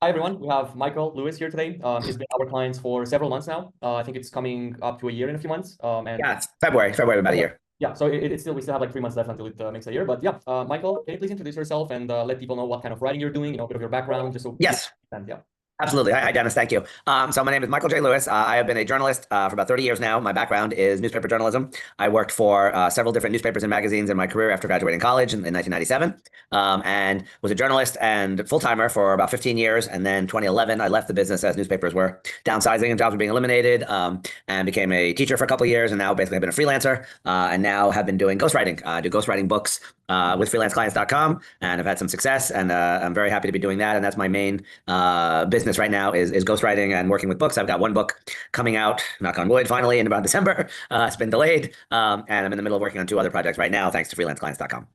Hi everyone, we have Michael Lewis here today. He's been our client for several months now. I think it's coming up to a year in a few months. And Yeah, it's February, about a okay, year. yeah, so it's still we still have like 3 months left until it makes a year. But yeah, Michael, can you please introduce yourself and let people know what kind of writing you're doing? A bit of your background, just so people Yes. understand. Yeah. Absolutely. Hi, Dennis. Thank you. So my name is Michael J. Lewis. I have been a journalist for about 30 years now. My background is newspaper journalism. I worked for several different newspapers and magazines in my career after graduating college in 1997, and was a journalist and full-timer for about 15 years. And then 2011, I left the business as newspapers were downsizing and jobs were being eliminated, and became a teacher for a couple of years, and now basically have been a freelancer, and now have been doing ghostwriting. I do ghostwriting books with freelanceclients.com, and I've had some success, and I'm very happy to be doing that. And that's my main business right now is ghostwriting and working with books. I've got one book coming out, knock on wood, finally in about December. It's been delayed, and I'm in the middle of working on two other projects right now, thanks to freelanceclients.com.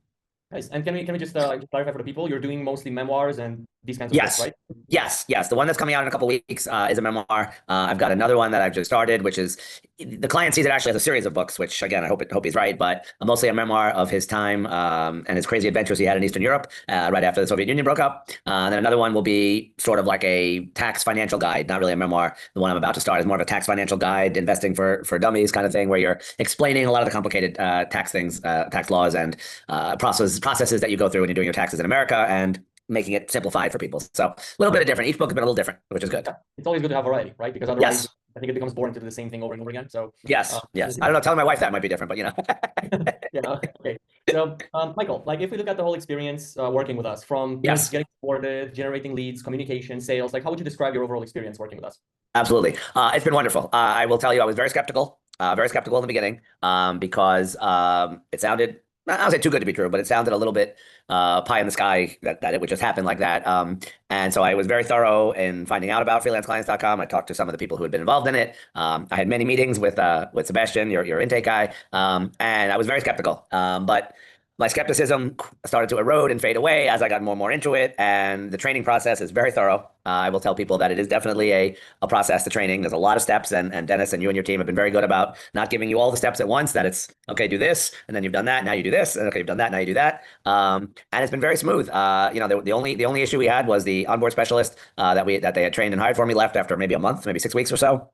Nice. And can we just clarify for the people? You're doing mostly memoirs and these kinds of books, Yes. right? Yes. The one that's coming out in a couple of weeks is a memoir. I've got another one that I've just started, which is the client sees it actually as a series of books, which again, I hope he's right, but mostly a memoir of his time and his crazy adventures he had in Eastern Europe right after the Soviet Union broke up. Then another one will be sort of like a tax financial guide, not really a memoir. The one I'm about to start is more of a tax financial guide, investing for dummies kind of thing, where you're explaining a lot of the complicated tax things, tax laws and processes that you go through when you're doing your taxes in America, and making it simplified for people. So a little bit of different. Each book has been a little different, which is good. Yeah. It's always good to have variety, right? Because otherwise, Yes. I think it becomes boring to do the same thing over and over again. So, Yes. I don't know. Telling my wife that might be different, but yeah, okay. So, Michael, like if we look at the whole experience working with us, from Yes, getting supported, generating leads, communication, sales, like how would you describe your overall experience working with us? absolutely. It's been wonderful. I will tell you, I was very skeptical in the beginning, because it sounded, I don't say too good to be true, but it sounded a little bit pie in the sky that it would just happen like that. And so I was very thorough in finding out about freelanceclients.com. I talked to some of the people who had been involved in it. I had many meetings with Sebastian, your intake guy, and I was very skeptical. But my skepticism started to erode and fade away as I got more and more into it. And the training process is very thorough. I will tell people that it is definitely a process to training. There's a lot of steps, and Dennis and you and your team have been very good about not giving you all the steps at once, that it's, okay, do this, and then you've done that, now you do this, and okay, you've done that, now you do that. And it's been very smooth. The only issue we had was the onboard specialist that they had trained and hired for me left after maybe a month, maybe 6 weeks or so.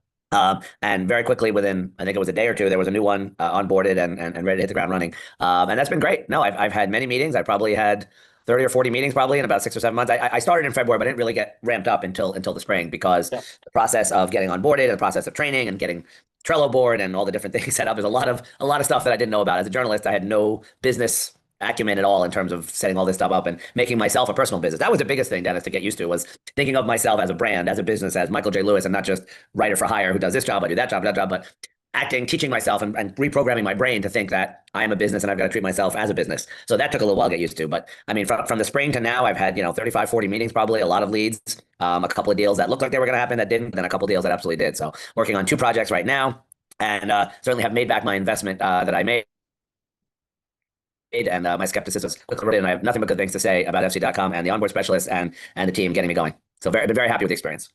And very quickly, within, I think it was a day or two, there was a new one onboarded and ready to hit the ground running. And that's been great. No, I've had many meetings. I probably had 30 or 40 meetings probably in about 6 or 7 months. I started in February, but I didn't really get ramped up until the spring, because Yeah. the process of getting onboarded and the process of training and getting Trello board and all the different things set up is a lot of stuff that I didn't know about. As a journalist, I had no business acumen at all in terms of setting all this stuff up and making myself a personal business. That was the biggest thing, Dennis, to get used to, was thinking of myself as a brand, as a business, as Michael J. Lewis, and not just writer for hire who does this job, I do that job, but acting, teaching myself and reprogramming my brain to think that I am a business and I've got to treat myself as a business. So that took a little while to get used to. But I mean, from the spring to now, I've had, 35, 40 meetings, probably a lot of leads, a couple of deals that looked like they were going to happen that didn't, and then a couple of deals that absolutely did. So working on two projects right now, and certainly have made back my investment that I made. And my skepticism is quickly, and I have nothing but good things to say about FC.com and the onboard specialist and the team getting me going. So been very happy with the experience.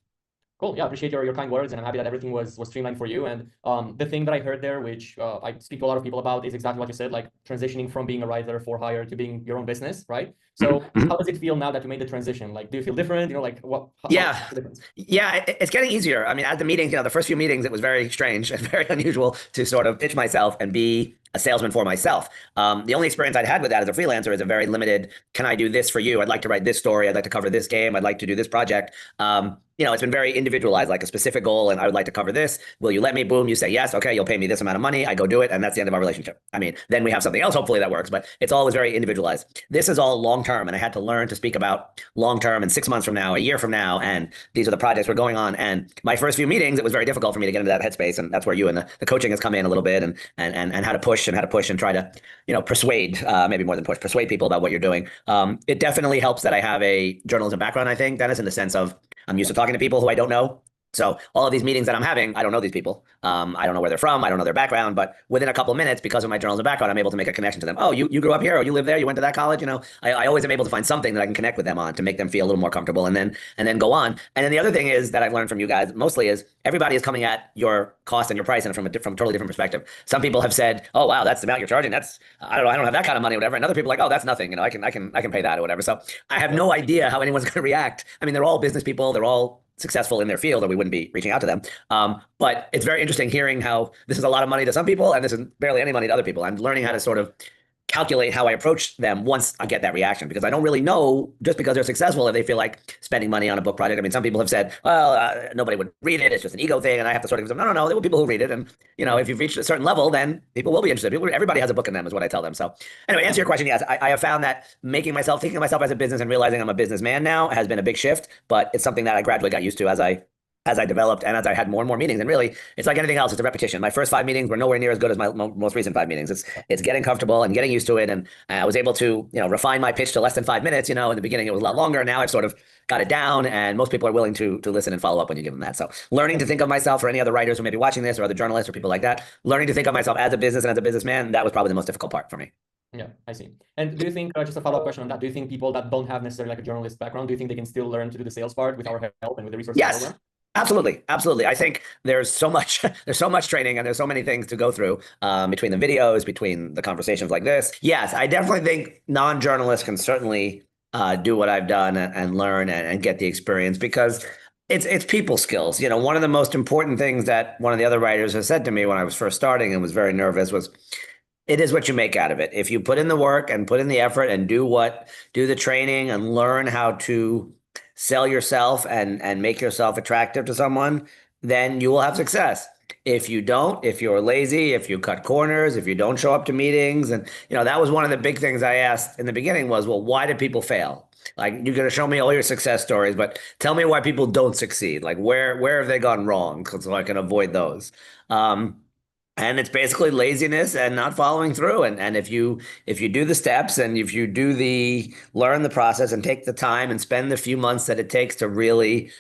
Cool. Yeah, I appreciate your kind words, and I'm happy that everything was streamlined for you. And the thing that I heard there, which I speak to a lot of people about, is exactly what you said, like transitioning from being a writer for hire to being your own business, right? So how does it feel now that you made the transition? Like, do you feel different? Like what? Yeah. The difference? Yeah, it's getting easier. I mean, at the meetings, the first few meetings, it was very strange and very unusual to sort of pitch myself and be a salesman for myself. The only experience I'd had with that as a freelancer is a very limited, can I do this for you? I'd like to write this story. I'd like to cover this game. I'd like to do this project. It's been very individualized, like a specific goal, and I would like to cover this. Will you let me? Boom, you say yes. Okay, you'll pay me this amount of money. I go do it, and that's the end of our relationship. I mean, then we have something else, hopefully, that works, but it's always very individualized. This is all long-term, and I had to learn to speak about long-term and 6 months from now, a year from now, and these are the projects we're going on. And my first few meetings, it was very difficult for me to get into that headspace, and that's where you and the coaching has come in a little bit, and how to push and try to, persuade, maybe more than push, persuade people about what you're doing. It definitely helps that I have a journalism background, I think, Dennis, in the sense of I'm used to talking to people who I don't know. So all of these meetings that I'm having, I don't know these people. I don't know where they're from. I don't know their background. But within a couple of minutes, because of my journalism background, I'm able to make a connection to them. Oh, you grew up here, or you live there, you went to that college. I always am able to find something that I can connect with them on to make them feel a little more comfortable, and then go on. And then the other thing is that I've learned from you guys mostly is everybody is coming at your cost and your price and from a totally different perspective. Some people have said, "Oh wow, that's the amount you're charging. That's I don't know, I don't have that kind of money, or whatever." And other people are like, "Oh, that's nothing. I can pay that or whatever." So I have no idea how anyone's going to react. I mean, they're all business people. They're all successful in their field, or we wouldn't be reaching out to them. But it's very interesting hearing how this is a lot of money to some people and this is barely any money to other people. I'm learning how to sort of calculate how I approach them once I get that reaction, because I don't really know just because they're successful if they feel like spending money on a book project. I mean, some people have said, well, nobody would read it. It's just an ego thing. And I have to sort of say, no, there will be people who read it. And, if you've reached a certain level, then people will be interested. Everybody has a book in them is what I tell them. So anyway, answer your question. Yes, I have found that thinking of myself as a business and realizing I'm a businessman now has been a big shift, but it's something that I gradually got used to as I developed and as I had more and more meetings. And really, it's like anything else. It's a repetition. My first 5 meetings were nowhere near as good as my most recent 5 meetings. It's getting comfortable and getting used to it. And I was able to, refine my pitch to less than 5 minutes. In the beginning, it was a lot longer. Now I've sort of got it down, and most people are willing to listen and follow up when you give them that. So learning to think of myself, or any other writers who may be watching this, or other journalists or people like that, learning to think of myself as a business and as a businessman, that was probably the most difficult part for me. Yeah, I see. And do you think, just a follow-up question on that, do you think people that don't have necessarily like a journalist background, do you think they can still learn to do the sales part with our help and with the resources? Yes. Absolutely. I think there's so much training, and there's so many things to go through between the videos, between the conversations like this. Yes, I definitely think non-journalists can certainly do what I've done and learn and get the experience, because it's people skills. One of the most important things that one of the other writers has said to me when I was first starting and was very nervous was, it is what you make out of it. If you put in the work and put in the effort and do the training and learn how to sell yourself and make yourself attractive to someone, then you will have success. If you don't, if you're lazy, if you cut corners, if you don't show up to meetings, and that was one of the big things I asked in the beginning was, well, why do people fail? Like, you're going to show me all your success stories, but tell me why people don't succeed. Like, where have they gone wrong, so I can avoid those. And it's basically laziness and not following through. And if you do the steps, and if you learn the process and take the time and spend the few months that it takes to really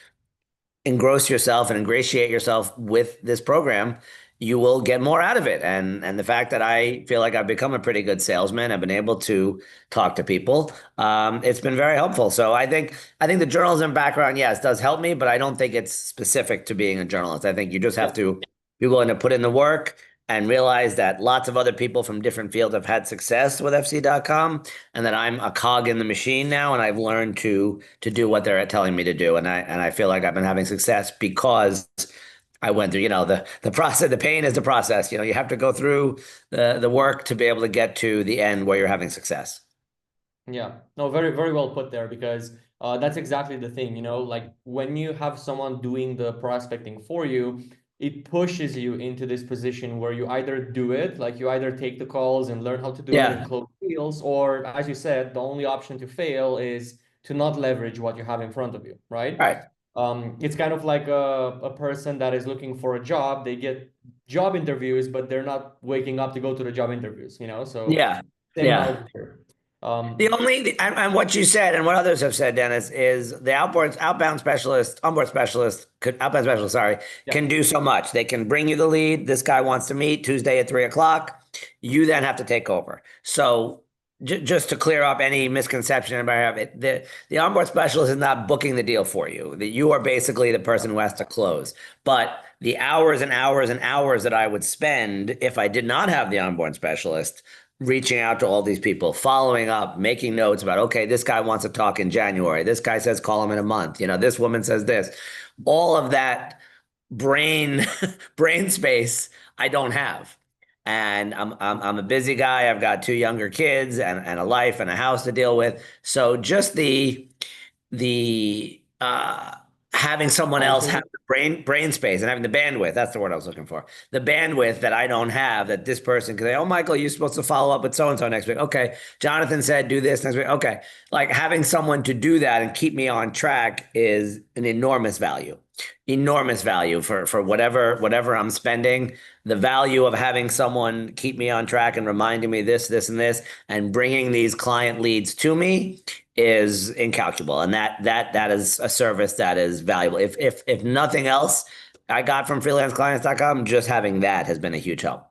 engross yourself and ingratiate yourself with this program, you will get more out of it. And the fact that I feel like I've become a pretty good salesman, I've been able to talk to people. It's been very helpful. So I think the journalism background, yes, does help me, but I don't think it's specific to being a journalist. I think you just have to be willing to put in the work and realize that lots of other people from different fields have had success with FC.com, and that I'm a cog in the machine now, and I've learned to do what they're telling me to do. And I feel like I've been having success because I went through, the process. The pain is the process. You have to go through the work to be able to get to the end where you're having success. Yeah, no, very, very well put there, because that's exactly the thing, like when you have someone doing the prospecting for you, it pushes you into this position where you either do it, like you either take the calls and learn how to do it and close deals, or as you said, the only option to fail is to not leverage what you have in front of you, right? Right. It's kind of like a person that is looking for a job. They get job interviews, but they're not waking up to go to the job interviews, so same out here. And what you said and what others have said, Dennis, is the outbound specialist, can do so much. They can bring you the lead. This guy wants to meet Tuesday at 3:00. You then have to take over. So just to clear up any misconception about it, the onboard specialist is not booking the deal for you. You are basically the person who has to close. But the hours and hours and hours that I would spend if I did not have the onboard specialist, reaching out to all these people, following up, making notes about, okay, this guy wants to talk in January. This guy says call him in a month. This woman says this. All of that brain space I don't have. And I'm a busy guy. I've got 2 younger kids and a life and a house to deal with. So just the having someone else have the brain space and having the bandwidth, that's the word I was looking for. The bandwidth that I don't have, that this person can say, oh, Michael, you're supposed to follow up with so-and-so next week. Okay. Jonathan said, do this next week. Okay. Like, having someone to do that and keep me on track is an enormous value for whatever I'm spending. The value of having someone keep me on track and reminding me this, and this, and bringing these client leads to me is incalculable, and that is a service that is valuable. If nothing else, I got from freelanceclients.com, just having that has been a huge help.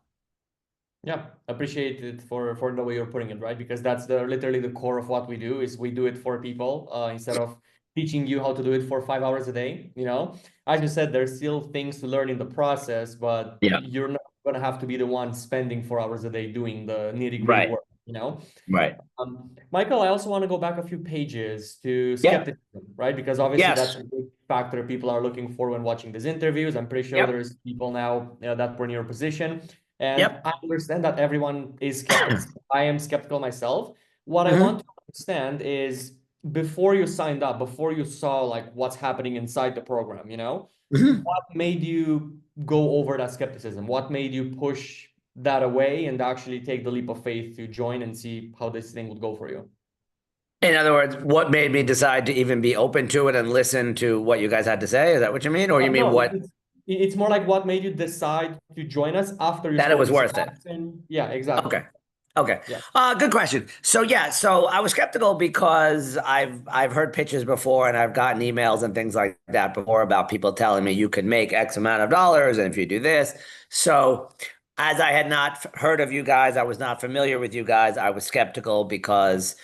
Yeah, appreciate it for the way you're putting it, right? Because that's literally the core of what we do is we do it for people instead of teaching you how to do it for 5 hours a day. As you said, there's still things to learn in the process, but Yeah. you're not gonna have to be the one spending 4 hours a day doing the nitty-gritty Right. work. Right. Michael, I also want to go back a few pages to Yeah. skepticism, right? Because obviously that's Yes. a big factor people are looking for when watching these interviews. I'm pretty sure Yep. there's people now that were in your position. And Yep. I understand that everyone is skeptical. I am skeptical myself. What I Mm-hmm. want to understand is before you signed up, before you saw like what's happening inside the program, Mm-hmm. what made you go over that skepticism? What made you push that away and actually take the leap of faith to join and see how this thing would go for you? In other words, what made me decide to even be open to it and listen to what you guys had to say? Is that what you mean? Or you mean No, what, it's more like what made you decide to join us after you that it spoke was to worth it? Sebastian? Yeah, exactly. Okay. Okay. Yeah. Good question. So I was skeptical because I've heard pitches before and I've gotten emails and things like that before about people telling me you could make X amount of dollars and if you do this. So as I had not heard of you guys, I was not familiar with you guys. I was skeptical because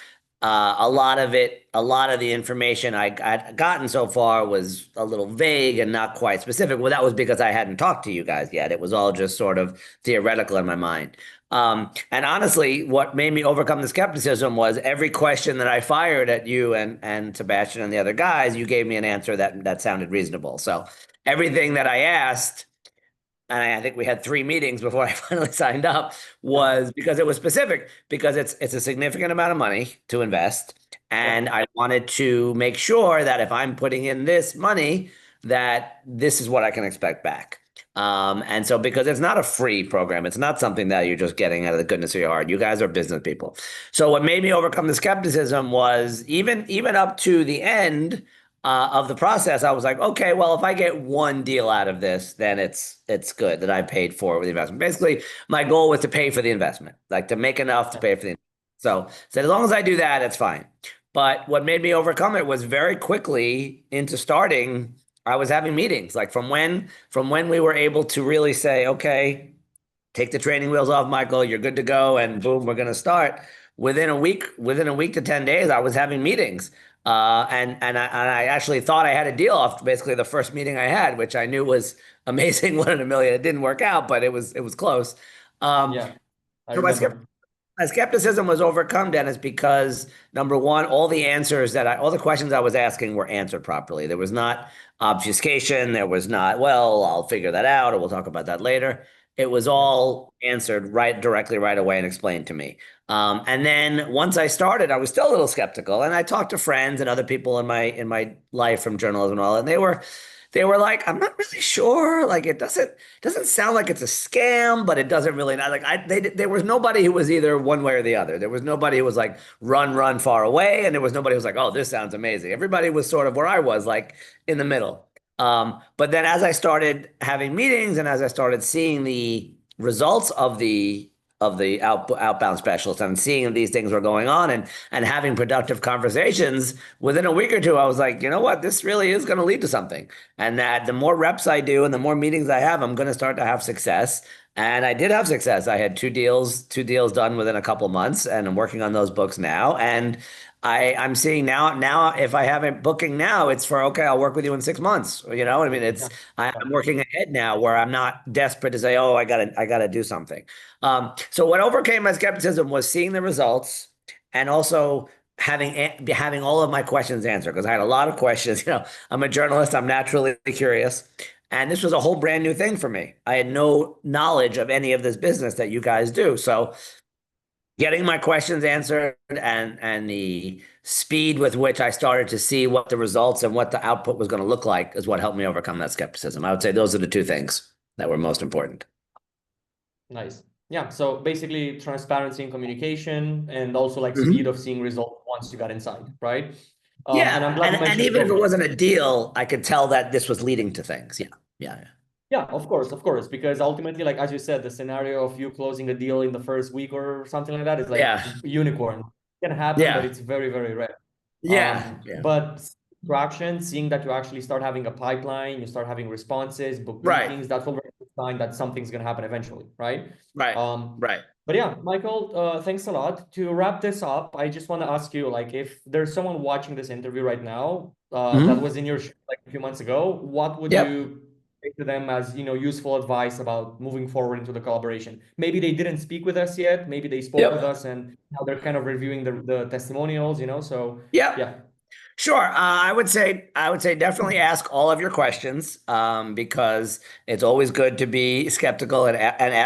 a lot of the information I'd gotten so far was a little vague and not quite specific. Well, that was because I hadn't talked to you guys yet. It was all just sort of theoretical in my mind. And honestly, what made me overcome the skepticism was every question that I fired at you and Sebastian and the other guys, you gave me an answer that sounded reasonable. So everything that I asked, and I think we had 3 meetings before I finally signed up, was because it was specific, because it's a significant amount of money to invest. And I wanted to make sure that if I'm putting in this money, that this is what I can expect back. And so because it's not a free program, it's not something that you're just getting out of the goodness of your heart. You guys are business people. So what made me overcome the skepticism was even up to the end of the process, I was like, okay, well, if I get one deal out of this, then it's good that I paid for it with the investment. Basically, my goal was to pay for the investment, like to make enough to pay for the. So as long as I do that, it's fine. But what made me overcome it was very quickly into starting. I was having meetings, like from when we were able to really say, okay, take the training wheels off, Michael, you're good to go, and boom, we're going to start. Within a week to 10 days, I was having meetings. And I actually thought I had a deal off basically the first meeting I had, which I knew was amazing, 1 in a million. It didn't work out, but it was close. Yeah, I So remember. my skepticism was overcome, Dennis, because number one, all the questions I was asking were answered properly. There was not obfuscation. There was not, well, I'll figure that out, or we'll talk about that later. It was all answered directly right away and explained to me. And then once I started, I was still a little skeptical, and I talked to friends and other people in my life from journalism and all, and they were like, I'm not really sure. Like it doesn't sound like it's a scam, but it doesn't really not like there was nobody who was either one way or the other. There was nobody who was like run far away, and there was nobody who was like, oh, this sounds amazing. Everybody was sort of where I was, like in the middle. But then as I started having meetings and as I started seeing the results of the outbound specialist and seeing these things were going on and having productive conversations within a week or two, I was like, you know what, this really is going to lead to something. And that the more reps I do and the more meetings I have, I'm going to start to have success. And I did have success. I had two deals done within a couple of months, and I'm working on those books now. And I'm seeing now if I haven't booking now, it's for okay, I'll work with you in 6 months. You know, I mean, I'm working ahead now where I'm not desperate to say, oh, I gotta do something. So what overcame my skepticism was seeing the results and also having all of my questions answered, because I had a lot of questions. I'm a journalist. I'm naturally curious. And this was a whole brand new thing for me. I had no knowledge of any of this business that you guys do. So getting my questions answered and the speed with which I started to see what the results and what the output was going to look like is what helped me overcome that skepticism. I would say those are the two things that were most important. Nice. Yeah. So basically transparency and communication and also like Mhm. speed of seeing results once you got inside, right? Yeah, And I'm glad you and mentioned even if it growth. wasn't a deal, I could tell that this was leading to things. Yeah. Yeah, of course, because ultimately, like as you said, the scenario of you closing a deal in the first week or something like that is like Yeah, unicorn. It can happen, but yeah, it's very, very rare. Yeah. Yeah. But traction, seeing that you actually start having a pipeline, you start having responses, book Right. meetings, that's already a sign that something's going to happen eventually, right? Right. Um, Right. but yeah, Michael, thanks a lot. To wrap this up, I just want to ask you, like, if there's someone watching this interview right now, that Mhm. was in your show like a few months ago, what would Yep. you say to them as, useful advice about moving forward into the collaboration? Maybe they didn't speak with us yet, maybe they spoke with Yep. us and now they're kind of reviewing the testimonials, so Yep. yeah. Sure. I would say definitely ask all of your questions, because it's always good to be skeptical and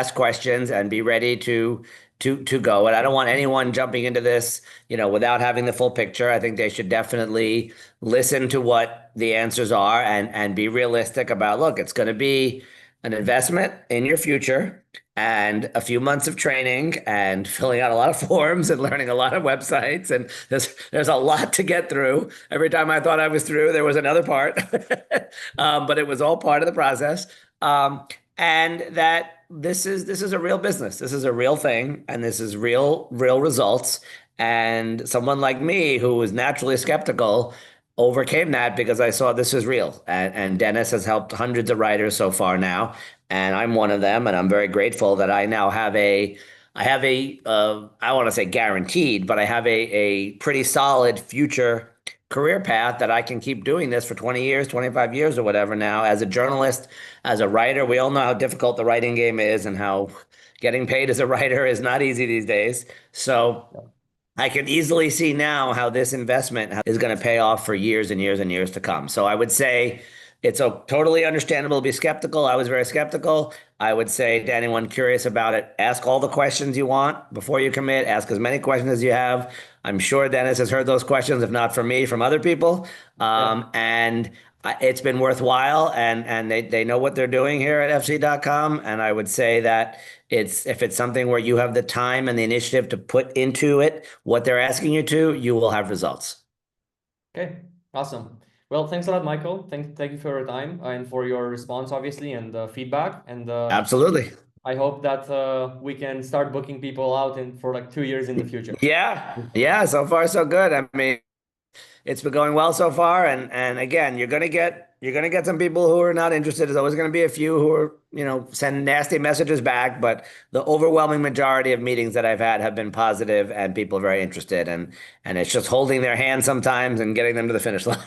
ask questions and be ready to go. And I don't want anyone jumping into this, without having the full picture. I think they should definitely listen to what the answers are and be realistic about, look, it's going to be an investment in your future and a few months of training and filling out a lot of forms and learning a lot of websites, and there's a lot to get through. Every time I thought I was through, there was another part. But it was all part of the process. And that this is a real business. This is a real thing, and this is real results. And someone like me, who was naturally skeptical, overcame that because I saw this is real. And Dennis has helped hundreds of writers so far now, and I'm one of them. And I'm very grateful that I now have I want to say guaranteed, but I have a pretty solid future career path that I can keep doing this for 20 years, 25 years or whatever now as a journalist, as a writer. We all know how difficult the writing game is and how getting paid as a writer is not easy these days. So I can easily see now how this investment is going to pay off for years and years and years to come. So I would say it's totally understandable to be skeptical. I was very skeptical. I would say to anyone curious about it, ask all the questions you want before you commit. Ask as many questions as you have. I'm sure Dennis has heard those questions, if not from me, from other people. Yeah. And it's been worthwhile, and they know what they're doing here at FC.com. And I would say that if it's something where you have the time and the initiative to put into it what they're asking you to, you will have results. Okay, awesome. Well, thanks a lot, Michael. Thank you for your time and for your response, obviously, and feedback. And Absolutely. I hope that we can start booking people out for like 2 years in the future. Yeah. Yeah. So far, so good. I mean, it's been going well so far, and again, you're gonna get some people who are not interested. There's always gonna be a few who are, send nasty messages back, but the overwhelming majority of meetings that I've had have been positive and people are very interested, and it's just holding their hand sometimes and getting them to the finish line.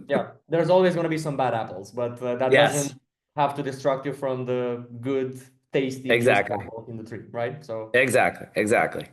Yeah, there's always going to be some bad apples, but that Yes, doesn't have to distract you from the good, tasty, juicy exactly. apple in the tree, right? So Exactly. Exactly.